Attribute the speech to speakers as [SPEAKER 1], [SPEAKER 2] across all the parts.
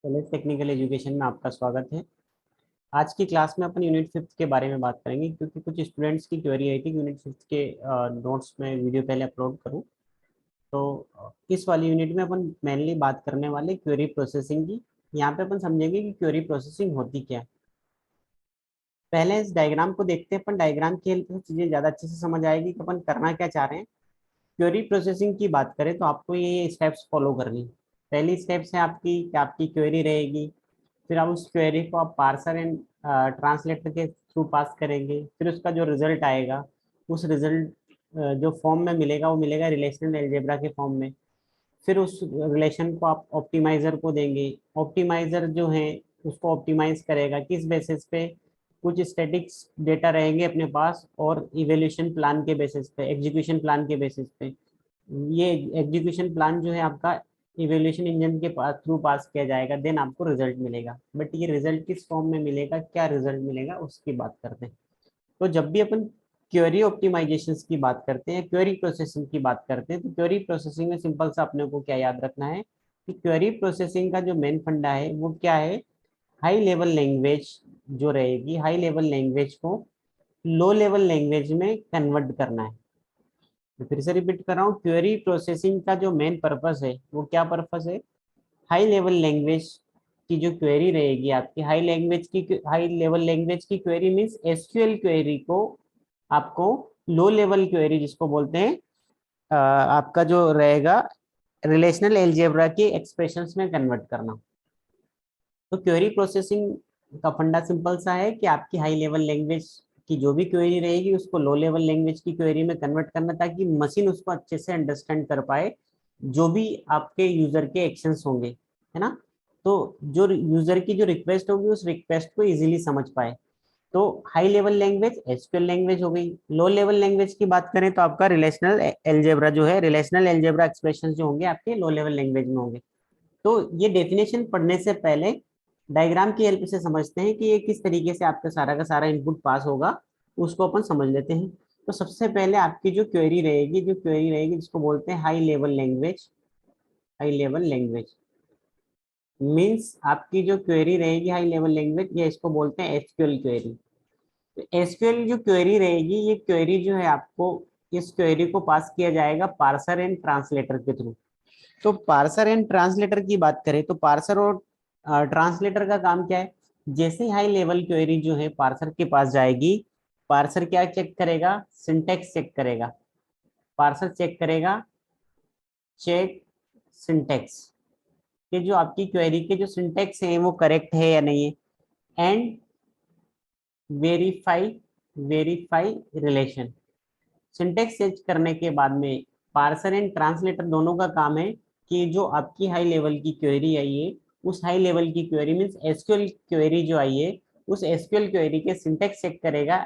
[SPEAKER 1] College technical education में आपका स्वागत है। आज की क्लास में अपन यूनिट 5 के बारे में बात करेंगे, क्योंकि कुछ स्टूडेंट्स की क्वेरी आई थी कि यूनिट 5 के नोट्स में वीडियो पहले अपलोड करूं। तो इस वाली यूनिट में अपन मेनली बात करने वाले क्वेरी प्रोसेसिंग की। यहाँ पे अपन समझेंगे कि क्वेरी प्रोसेसिंग होती क्या है। पहले इस डायग्राम को देखते हैं। अपन डायग्राम की हेल्प से चीज़ें ज़्यादा अच्छे से समझ आएगी कि अपन करना क्या चाह रहे हैं। क्वेरी प्रोसेसिंग की बात करें तो आपको ये स्टेप्स फॉलो करनी है। पहली स्टेप्स है आपकी कि आपकी क्वेरी रहेगी, फिर आप उस क्वेरी को आप पार्सर एंड ट्रांसलेटर के थ्रू पास करेंगे। फिर उसका जो रिजल्ट आएगा, उस रिजल्ट जो फॉर्म में मिलेगा वो मिलेगा रिलेशनल अलजेब्रा के फॉर्म में। फिर उस रिलेशन को आप ऑप्टिमाइजर को देंगे। ऑप्टिमाइजर जो है उसको ऑप्टिमाइज करेगा किस बेसिस पे, कुछ स्टैटिक्स डेटा रहेंगे अपने पास और इवेल्यूशन प्लान के बेसिस पे, एग्जीक्यूशन प्लान के बेसिस पे। ये एग्जीक्यूशन प्लान जो है आपका इवेल्यूशन इंजन के पास थ्रू पास किया जाएगा, देन आपको रिजल्ट मिलेगा। बट ये रिजल्ट किस फॉर्म में मिलेगा, क्या रिजल्ट मिलेगा, उसकी बात करते हैं। तो जब भी अपन क्वेरी ऑप्टिमाइजेशन की बात करते हैं, क्वेरी प्रोसेसिंग की बात करते हैं, तो क्वेरी प्रोसेसिंग में सिंपल सा अपने को क्या याद रखना है कि क्वेरी प्रोसेसिंग का जो मेन फंडा है वो क्या है, हाई लेवल लैंग्वेज जो रहेगी, हाई लेवल लैंग्वेज को लो लेवल लैंग्वेज में कन्वर्ट करना है। तो फिर से रिपीट कर रहा हूँ, क्वेरी प्रोसेसिंग का जो मेन पर्पस है वो क्या पर्पस है, हाई लेवल लैंग्वेज की जो क्वेरी रहेगी आपकी, हाई लेवल लैंग्वेज की क्वेरी मींस एसक्यूएल क्वेरी को आपको लो लेवल क्वेरी जिसको बोलते हैं आपका जो रहेगा रिलेशनल अलजेब्रा के एक्सप्रेशंस में कन्वर्ट करना। तो क्वेरी प्रोसेसिंग का फंडा सिंपल सा है कि आपकी हाई लेवल लैंग्वेज की जो भी क्वेरी रहेगी उसको लो लेवल लैंग्वेज की क्वेरी में कन्वर्ट करना, ताकि मशीन उसको अच्छे से अंडरस्टैंड कर पाए, जो भी आपके यूजर के एक्शंस होंगे, है ना। तो जो यूजर की जो रिक्वेस्ट होगी उस रिक्वेस्ट को इजीली समझ पाए। तो high level language SQL language हो गई। लो लेवल लैंग्वेज की बात करें तो आपका रिलेशनल अलजेब्रा जो है, रिलेशनल अलजेब्रा एक्सप्रेशन जो होंगे आपके लो लेवल लैंग्वेज में होंगे। तो ये डेफिनेशन पढ़ने से पहले डायग्राम की हेल्प से समझते हैं कि ये किस तरीके से आपका सारा का सारा इनपुट पास होगा, उसको अपन समझ लेते हैं। तो सबसे पहले आपकी जो क्वेरी रहेगी जिसको बोलते हैं high level language, high level language means आपकी जो क्वेरी रहेगी हाई लेवल लैंग्वेज, ये इसको बोलते हैं एसक्यूएल क्वेरी। तो एसक्यूएल जो क्वेरी रहेगी, ये क्वेरी जो है आपको, इस क्वेरी को पास किया जाएगा पार्सर एंड ट्रांसलेटर के थ्रू। तो पार्सर एंड ट्रांसलेटर की बात करें तो पार्सर और ट्रांसलेटर का काम क्या है, जैसे हाई लेवल क्वेरी जो है पार्सर के पास जाएगी, पार्सर क्या चेक करेगा, सिंटेक्स चेक करेगा। पार्सर चेक करेगा, चेक सिंटेक्स, कि जो आपकी क्वेरी के जो सिंटेक्स है वो करेक्ट है या नहीं है। And verify, verify relation. Syntax check करने के बाद में पार्सर एंड ट्रांसलेटर दोनों का काम है कि जो आपकी हाई लेवल की क्वेरी आई है, उस हाई लेवल की क्वेरी मीन्स एसक्यूएल क्वेरी जो आई है, उस एसक्यूएल क्वेरी के सिंटेक्स चेक करेगा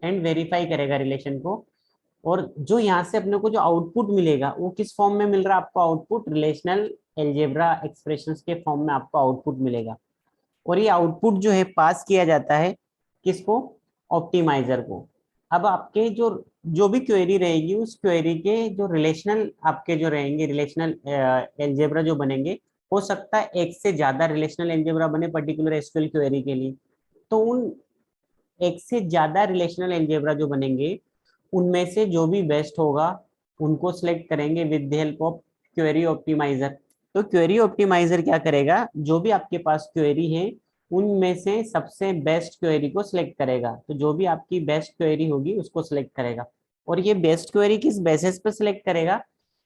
[SPEAKER 1] एंड वेरीफाई करेगा रिलेशन को। और जो यहाँ से अपने को जो आउटपुट मिलेगा वो किस फॉर्म में मिल रहा है आपको, आउटपुट रिलेशनल अलजेब्रा एक्सप्रेशंस के फॉर्म में आपको आउटपुट मिलेगा। और ये आउटपुट जो है पास किया जाता है किसको, ऑप्टिमाइजर को। अब आपके जो जो भी क्वेरी रहेगी उस क्वेरी के जो रिलेशनल आपके जो रहेंगे, रिलेशनल अलजेब्रा जो बनेंगे, हो सकता है एक से ज्यादा रिलेशनल अलजेब्रा बने पर्टिकुलर एसक्यूएल क्वेरी के लिए। तो उन एक से ज्यादा रिलेशनल अलजेब्रा जो बनेंगे उनमें से जो भी बेस्ट होगा उनको सिलेक्ट करेंगे with the help of query optimizer. तो क्वेरी ऑप्टिमाइजर क्या करेगा, जो भी आपके पास क्वेरी है उनमें से सबसे बेस्ट क्वेरी को सिलेक्ट करेगा। तो जो भी आपकी बेस्ट क्वेरी होगी उसको सिलेक्ट करेगा। और ये बेस्ट क्वेरी किस बेसिस पे सिलेक्ट करेगा,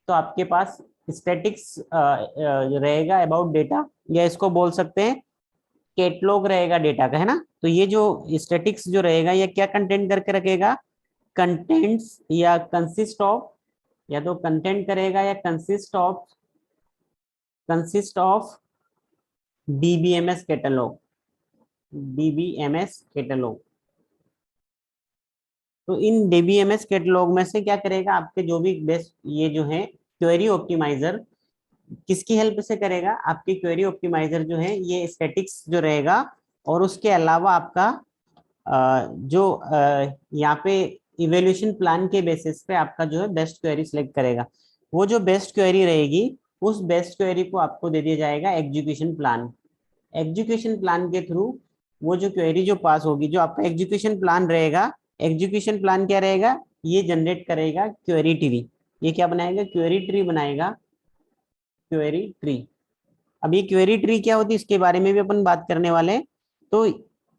[SPEAKER 1] तो आपके पास स्टैटिक्स रहेगा अबाउट डेटा, या इसको बोल सकते हैं कैटलॉग रहेगा डेटा का, है ना। तो ये जो स्टैटिक्स जो रहेगा ये क्या कंटेंट करके रखेगा, कंटेंट्स या कंसिस्ट ऑफ, या तो कंटेंट करेगा या consist of DBMS catalogue, DBMS catalogue. तो इन डीबीएमएस कैटलॉग में से क्या करेगा, आपके जो भी बेस्ट ये जो है क्वेरी ऑप्टिमाइजर किसकी हेल्प से करेगा, आपकी क्वेरी ऑप्टिमाइजर जो है ये स्टैटिक्स जो रहेगा, और उसके अलावा आपका जो यहाँ पे इवेल्यूशन प्लान के बेसिस पे आपका जो है बेस्ट क्वेरी सिलेक्ट करेगा। वो जो बेस्ट क्वेरी रहेगी उस बेस्ट क्वेरी को आपको दे दिया जाएगा एग्जीक्यूशन प्लान। एग्जीक्यूशन प्लान के थ्रू वो जो क्वेरी जो पास होगी, जो आपका एग्जीक्यूशन प्लान रहेगा, एग्जीक्यूशन प्लान क्या रहेगा, ये जनरेट करेगा क्वेरी ट्री। ये क्या बनाएगा, क्वेरी ट्री बनाएगा, क्वेरी ट्री। अब ये क्वेरी ट्री क्या होती है इसके बारे में भी अपन बात करने वाले हैं। तो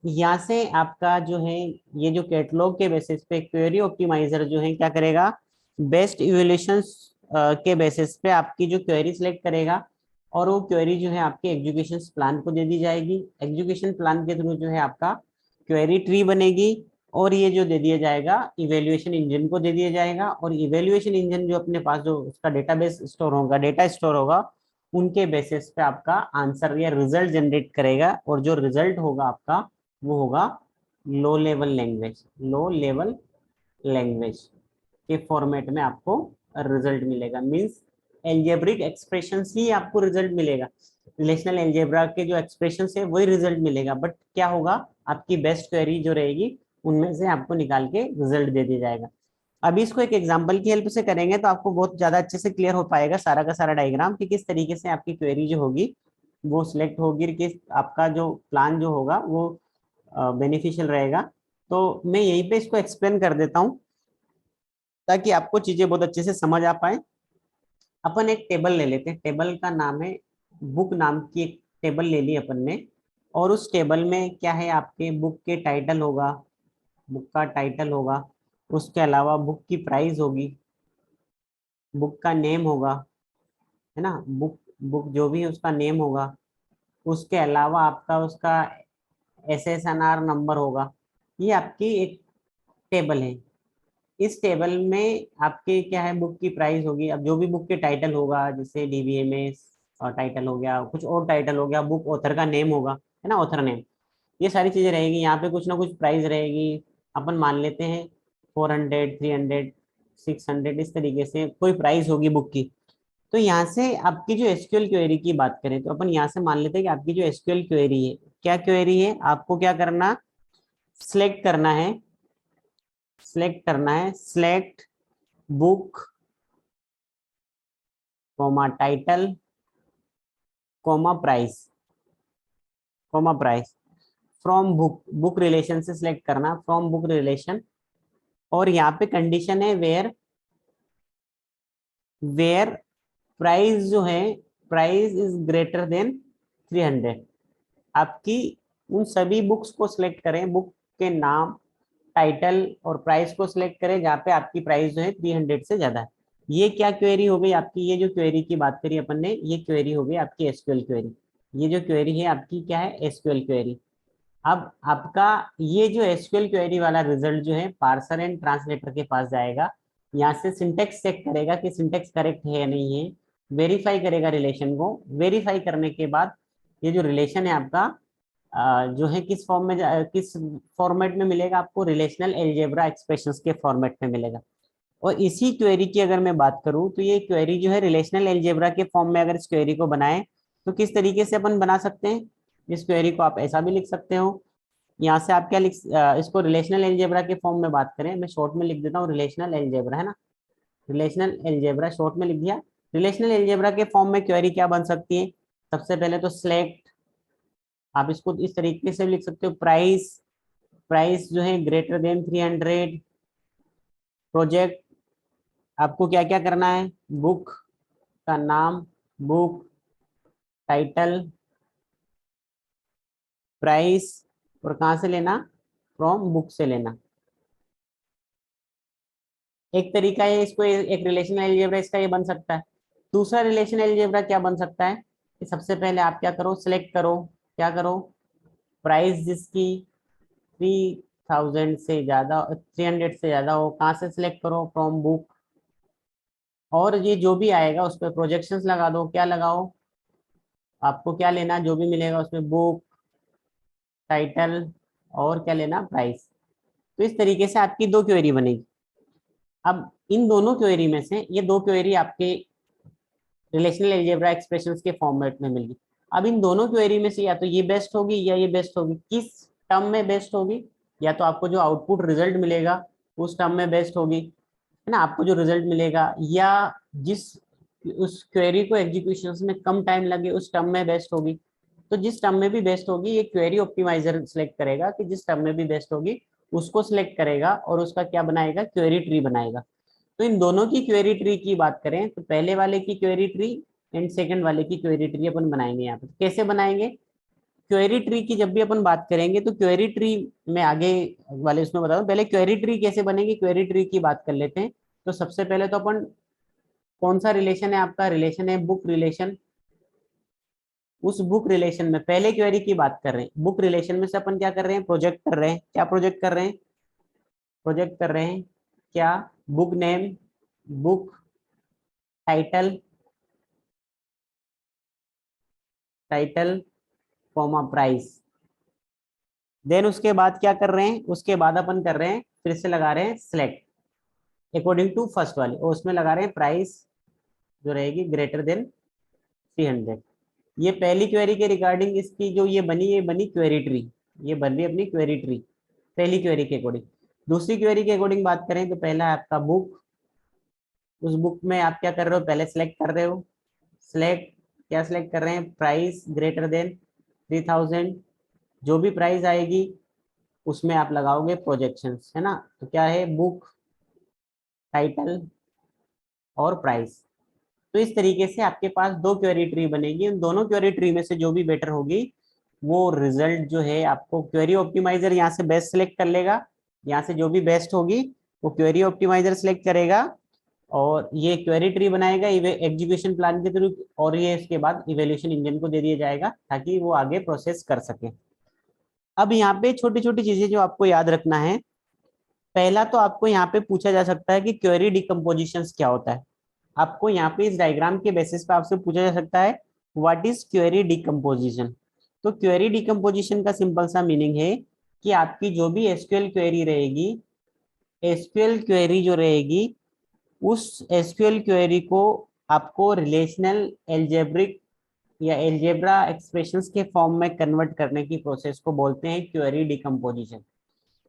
[SPEAKER 1] यहाँ से आपका जो है ये जो कैटलॉग के बेसिस पे क्वेरी ऑप्टिमाइजर जो है क्या करेगा, बेस्ट इवैल्यूएशन के बेसिस पे आपकी जो क्वेरी सिलेक्ट करेगा, और वो क्वेरी जो है आपके एग्जीक्यूशन प्लान को दे दी जाएगी। एग्जीक्यूशन प्लान के थ्रू जो है आपका क्वेरी ट्री बनेगी, और ये जो दे दिया जाएगा इवेल्युएशन इंजन को दे दिया जाएगा, और इवेल्युएशन इंजन जो अपने पास जो उसका डेटाबेस स्टोर होगा, डेटा स्टोर होगा, उनके बेसिस पे आपका आंसर या रिजल्ट जनरेट करेगा। और जो रिजल्ट होगा आपका वो होगा low level language, low level language के फॉर्मेट में आपको रिजल्ट मिलेगा। मींस एल्जेब्रिक एक्सप्रेशंस ही आपको रिजल्ट मिलेगा, रिलेशनल एल्जेब्रा के जो एक्सप्रेशंस है वही रिजल्ट मिलेगा, बट क्या होगा, आपकी बेस्ट क्वेरी जो रहेगी उनमें से आपको निकाल के रिजल्ट दे दिया जाएगा। अभी इसको एक एग्जांपल की हेल्प से करेंगे तो आपको बहुत ज्यादा अच्छे से क्लियर हो पाएगा सारा का सारा डायग्राम कि किस तरीके से आपकी क्वेरी जो होगी वो सिलेक्ट होगी, किस आपका जो प्लान जो होगा वो बेनिफिशियल रहेगा। तो मैं यहीं पे इसको एक्सप्लेन कर देता हूँ ताकि आपको चीजें बहुत अच्छे से समझ आ पाए। अपन एक टेबल ले लेते हैं, टेबल का नाम है बुक, नाम की एक टेबल ले ली अपन ने। और उस टेबल में क्या है, आपके बुक के टाइटल होगा, बुक का टाइटल होगा, उसके अलावा बुक की प्राइस होगी, बुक का नेम होगा, है ना, बुक बुक जो भी है उसका नेम होगा, उसके अलावा आपका उसका SSNR नंबर होगा। ये आपकी एक टेबल है। इस टेबल में आपके क्या है, बुक की प्राइस होगी, अब जो भी बुक के टाइटल होगा, जैसे DBMS और टाइटल हो गया, कुछ और टाइटल हो गया, बुक ऑथर का नेम होगा, है ना, ऑथर नेम, ये सारी चीजें रहेगी। यहाँ पे कुछ ना कुछ प्राइस रहेगी, अपन मान लेते हैं 400, 300, 600, इस तरीके से कोई प्राइस होगी बुक की। तो यहाँ से आपकी जो SQL क्वेरी की बात करें तो अपन यहाँ से मान लेते हैं कि आपकी जो SQL क्वेरी है, क्या क्वेरी है, आपको क्या करना, सिलेक्ट करना है, select book comma title comma price, comma price from book, book relation से सिलेक्ट करना, फ्रॉम बुक रिलेशन। और यहाँ पे कंडीशन है वेयर, वेयर प्राइस जो है, प्राइस इज ग्रेटर देन 300। आपकी उन सभी बुक्स को सिलेक्ट करें, बुक के नाम, टाइटल और प्राइस को सिलेक्ट करें जहाँ पे आपकी प्राइस जो है 300 से ज्यादा है। ये क्या क्वेरी हो गई आपकी, ये जो क्वेरी की बात करी अपन ने, ये क्वेरी हो गई आपकी SQL क्वेरी। ये जो क्वेरी है आपकी क्या है, SQL क्वेरी। अब आपका ये जो SQL क्वेरी वाला रिजल्ट जो है पार्सर एंड ट्रांसलेटर के पास जाएगा। यहाँ से सिंटेक्स चेक करेगा कि सिंटेक्स करेक्ट है या नहीं है, वेरीफाई करेगा रिलेशन को, वेरीफाई करने के बाद ये जो रिलेशन है आपका जो है किस फॉर्म में किस फॉर्मेट में मिलेगा आपको, रिलेशनल एल्जेब्रा एक्सप्रेशंस के फॉर्मेट में मिलेगा। और इसी क्वेरी की अगर मैं बात करूं तो ये क्वेरी जो है रिलेशनल एल्जेब्रा के फॉर्म में अगर इस क्वेरी को बनाए तो किस तरीके से अपन बना सकते हैं, इस क्वेरी को आप ऐसा भी लिख सकते हो। यहाँ से आप क्या इसको रिलेशनल एल्जेब्रा के फॉर्म में बात करें, मैं शॉर्ट में लिख देता हूँ रिलेशनल एल्जेब्रा, है ना, रिलेशनल एल्जेब्रा शॉर्ट में लिख दिया। रिलेशनल एल्जेब्रा के फॉर्म में क्वेरी क्या बन सकती है, सबसे पहले तो सिलेक्ट, आप इसको इस तरीके से भी लिख सकते हो, प्राइस, प्राइस जो है ग्रेटर देन 300, प्रोजेक्ट, आपको क्या क्या करना है, बुक का नाम, बुक टाइटल, प्राइस, और कहाँ से लेना, फ्रॉम बुक से लेना। एक तरीका है इसको, एक रिलेशनल अलजेब्रा इसका ये बन सकता है। दूसरा रिलेशनल अलजेब्रा क्या बन सकता है कि सबसे पहले आप क्या करो, सिलेक्ट करो, क्या करो, प्राइस जिसकी 3000 से ज्यादा, 300 से ज्यादा हो, कहाँ से सिलेक्ट करो, फ्रॉम बुक। और ये जो भी आएगा उस पर प्रोजेक्शंस लगा दो, क्या लगाओ, आपको क्या लेना, जो भी मिलेगा उसमें बुक टाइटल और क्या लेना, प्राइस। तो इस तरीके से आपकी दो क्वेरी बनेगी। अब इन दोनों क्वेरी में से ये दो क्वेरी आपके रिलेशनल एल्जेब्रा एक्सप्रेशंस के फॉर्मेट में मिल गई। अब इन दोनों क्वेरी में से या तो ये बेस्ट होगी या ये बेस्ट होगी, किस टर्म में बेस्ट होगी, या तो आपको जो आउटपुट रिजल्ट मिलेगा उस टर्म में बेस्ट होगी, है ना, आपको जो रिजल्ट मिलेगा, या जिस उस क्वेरी को एग्जीक्यूशन में कम टाइम लगे उस टर्म में बेस्ट होगी। तो जिस टर्म में भी बेस्ट होगी ये क्वेरी ऑप्टिमाइजर सिलेक्ट करेगा कि जिस टर्म में भी बेस्ट होगी उसको सिलेक्ट करेगा और उसका क्या बनाएगा, क्वेरी ट्री बनाएगा। तो इन दोनों की क्वेरी ट्री की बात करें तो पहले वाले की क्वेरी ट्री एंड सेकंड वाले की क्वेरी ट्री अपन बनाएंगे। यहाँ पे कैसे बनाएंगे, क्वेरी ट्री की जब भी अपन बात करेंगे तो क्वेरी ट्री में आगे वाले उसमें बता दूं, पहले क्वेरी ट्री कैसे बनेगी, क्वेरी ट्री की बात कर लेते हैं। तो सबसे पहले तो अपन कौन सा रिलेशन है आपका, रिलेशन है बुक रिलेशन। उस बुक रिलेशन में पहले क्वेरी की बात कर रहे हैं, बुक रिलेशन में से अपन क्या कर रहे हैं, प्रोजेक्ट कर रहे हैं। क्या प्रोजेक्ट कर रहे हैं, प्रोजेक्ट कर रहे हैं क्या, book name, book title, title comma price. Then उसके बाद क्या कर रहे हैं, उसके बाद अपन कर रहे हैं फिर से लगा रहे हैं सिलेक्ट अकॉर्डिंग टू फर्स्ट वाली, और उसमें लगा रहे हैं प्राइस जो रहेगी ग्रेटर देन 300। ये पहली क्वेरी के रिगार्डिंग इसकी जो ये बनी क्वेरी ट्री, ये बन रही अपनी क्वेरी ट्री पहली क्वेरी के अकॉर्डिंग। दूसरी क्वेरी के अकॉर्डिंग बात करें तो पहला है आपका बुक, उस बुक में आप क्या कर रहे हो, पहले सेलेक्ट कर रहे हो, सेलेक्ट क्या सेलेक्ट कर रहे हैं, प्राइस ग्रेटर देन 3000। जो भी प्राइस आएगी उसमें आप लगाओगे प्रोजेक्शंस, है ना। तो क्या है, बुक टाइटल और प्राइस। तो इस तरीके से आपके पास दो क्वेरी ट्री बनेगी, उन दोनों क्वेरी ट्री में से जो भी बेटर होगी वो रिजल्ट जो है आपको क्वेरी ऑप्टिमाइजर यहाँ से बेस्ट सेलेक्ट कर लेगा। यहाँ से जो भी बेस्ट होगी वो क्वेरी ऑप्टिमाइजर सेलेक्ट करेगा और ये क्वेरी ट्री बनाएगा एग्जीक्यूशन प्लान के थ्रू, और ये इसके बाद इवेल्यूशन इंजन को दे दिया जाएगा ताकि वो आगे प्रोसेस कर सके। अब यहाँ पे छोटी छोटी चीजें जो आपको याद रखना है, पहला तो आपको यहाँ पे पूछा जा सकता है कि क्वेरी डिकम्पोजिशन क्या होता है। आपको यहाँ पे इस डायग्राम के बेसिस पे आपसे पूछा जा सकता है व्हाट इज क्वेरी डिकम्पोजिशन। तो क्वेरी डिकम्पोजिशन का सिंपल सा मीनिंग है कि आपकी जो भी एसक्यूएल क्वेरी रहेगी, एसक्यूएल क्वेरी जो रहेगी उस एसक्यूएल क्वेरी को आपको रिलेशनल एल्जेब्रिक या एल्जेब्रा एक्सप्रेशंस के फॉर्म में कन्वर्ट करने की प्रोसेस को बोलते हैं क्वेरी डिकम्पोजिशन।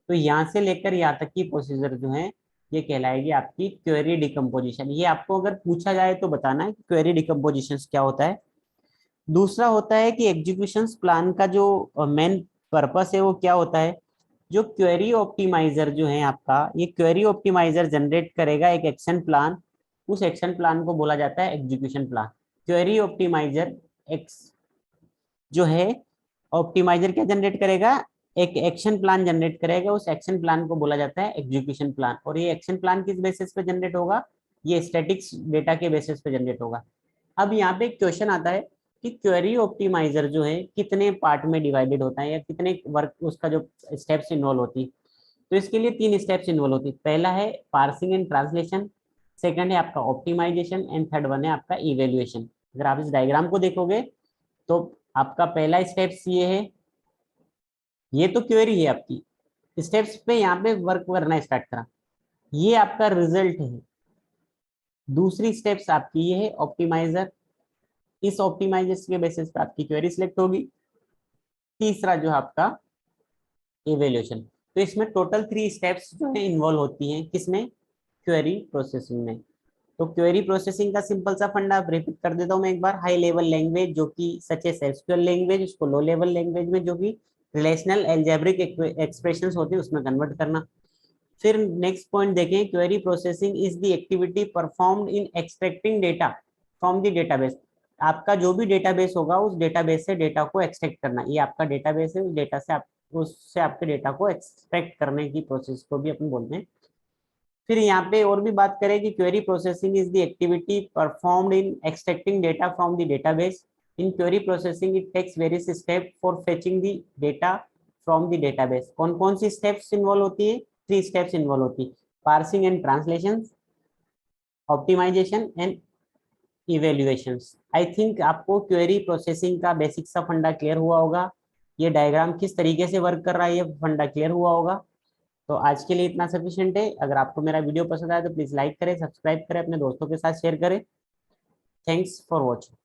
[SPEAKER 1] तो यहाँ से लेकर यहाँ तक की प्रोसीजर जो है ये कहलाएगी आपकी क्वेरी डिकम्पोजिशन। ये आपको अगर पूछा जाए तो बताना है कि क्वेरी डिकम्पोजिशन क्या होता है। दूसरा होता है कि एग्जीक्यूशन प्लान का जो मेन पर्पस है वो क्या होता है, जो क्वेरी ऑप्टिमाइजर जो है आपका, ये क्वेरी ऑप्टिमाइजर जनरेट करेगा एक एक्शन प्लान, उस एक्शन प्लान को बोला जाता है एग्जीक्यूशन प्लान। क्वेरी ऑप्टिमाइजर एक्स जो है, ऑप्टिमाइजर क्या जनरेट करेगा, एक एक्शन प्लान जनरेट करेगा, उस एक्शन प्लान को बोला जाता है एग्जीक्यूशन प्लान। और ये एक्शन प्लान किस बेसिस पे जनरेट होगा, ये स्टैटिक्स डेटा के बेसिस पे जनरेट होगा। अब यहाँ पे एक क्वेश्चन आता है कि क्वेरी ऑप्टिमाइजर जो है कितने पार्ट में डिवाइडेड होता है या कितने वर्क उसका जो स्टेप्स इन्वॉल्व होती है। तो इसके लिए 3 स्टेप्स इन्वॉल्व होती है। पहला है पार्सिंग एंड ट्रांसलेशन, सेकंड है आपका ऑप्टिमाइजेशन एंड थर्ड वन है आपका इवेल्युएशन। अगर आप इस डायग्राम को देखोगे तो आपका पहला स्टेप्स ये है, ये तो क्वेरी है आपकी, स्टेप्स पे यहाँ पे वर्क करना स्टार्ट करा, ये आपका रिजल्ट है। दूसरी स्टेप्स आपकी ये है ऑप्टिमाइजर, इस ऑप्टिमाइजेशन के बेसिस पे आपकी क्वेरी सिलेक्ट होगी। तीसरा जो है आपका इवेल्युएशन। तो इसमें टोटल 3 स्टेप्स जो है इन्वॉल्व होती हैं, किसमें, क्वेरी प्रोसेसिंग में। तो क्वेरी प्रोसेसिंग का सिंपल सा फंडा रिपीट कर देता हूँ मैं एक बार। हाई लेवल लैंग्वेज जो कि सच एस एसक्यूएल लैंग्वेज, उसको लो लेवल लैंग्वेज में जो कि रिलेशनल एल्जेब्रिक एक्सप्रेशंस होती है उसमें कन्वर्ट करना। फिर नेक्स्ट पॉइंट देखें, query processing is the activity performed in extracting data from the database. आपका जो भी डेटाबेस होगा उस डेटाबेस से डेटा को एक्सट्रैक्ट करना, ये आपका डेटाबेस है, उस डेटा से आप उससे आपके डेटा को एक्सट्रैक्ट करने की प्रोसेस को भी अपन बोलते हैं। फिर यहाँ पे और भी बात करें कि query processing is the activity performed in extracting data from the database. In query processing it takes various step for fetching the data from the database. कौन कौन सी स्टेप्स इन्वॉल्व होती है, 3 स्टेप्स इन्वॉल्व होती है, parsing and translation, optimisation and evaluations. I think आपको query processing का basic सा फंडा क्लियर हुआ होगा, ये डायग्राम किस तरीके से वर्क कर रहा है ये फंडा क्लियर हुआ होगा। तो आज के लिए इतना सफिशिएंट है। अगर आपको मेरा वीडियो पसंद आया तो प्लीज लाइक करें, सब्सक्राइब करें, अपने दोस्तों के साथ शेयर करें। Thanks for watching.